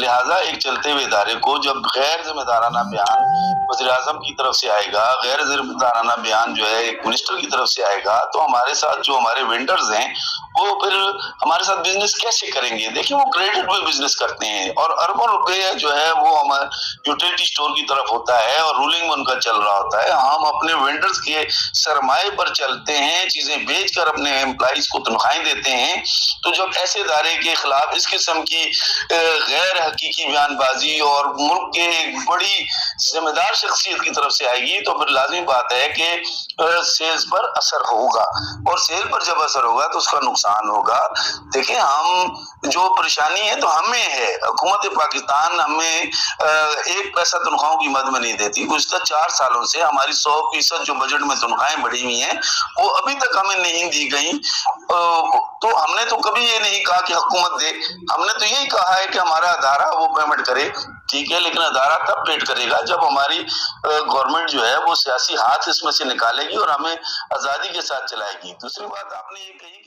लिहाजा एक चलते हुए इदारे को जब गैर जिम्मेदाराना बयान वज़ीर-ए-आज़म की तरफ से आएगा, गैर जिम्मेदाराना बयान जो है एक मिनिस्टर की तरफ से आएगा, तो हमारे साथ जो हमारे वेंडर्स हैं वो फिर हमारे साथ बिजनेस कैसे करेंगे? देखिए वो क्रेडिट पे बिजनेस करते हैं और अरबों रुपए जो है वो हमारे यूटिलिटी स्टोर की तरफ होता है और रूलिंग में उनका चल रहा होता है। हम अपने वेंडर्स के सरमाए पर चलते हैं, चीजें बेचकर अपने एम्प्लॉइज को तनख्वाहें देते हैं। तो जब ऐसे इदारे के खिलाफ इस किस्म की गैर हकीकी बयानबाजी और मुल्क के एक बड़ी जिम्मेदार शख्सियत की तरफ से आएगी तो फिर लाजमी बात है कि सेल्स पर असर होगा और सेल पर जब असर होगा तो उसका नुकसान होगा। देखिए हम जो परेशानी है तो हमें है, हुकूमत पाकिस्तान हमें एक पैसा तनख्वाहों की मद में नहीं देती। गुज़िश्ता 4 सालों से हमारी 100% जो बजट में तनख्वाहें बढ़ी हुई हैं वो अभी तक हमें नहीं दी गई। तो हमने तो कभी ये नहीं कहा कि हुकूमत दे, हमने तो यही कहा है कि हमारा अदारा वो पेमेंट करे, ठीक है, लेकिन अदारा तब पेड करेगा जब हमारी गवर्नमेंट जो है वो सियासी हाथ इसमें से निकालेगी और हमें आजादी के साथ चलाएगी। दूसरी बात आपने ये कही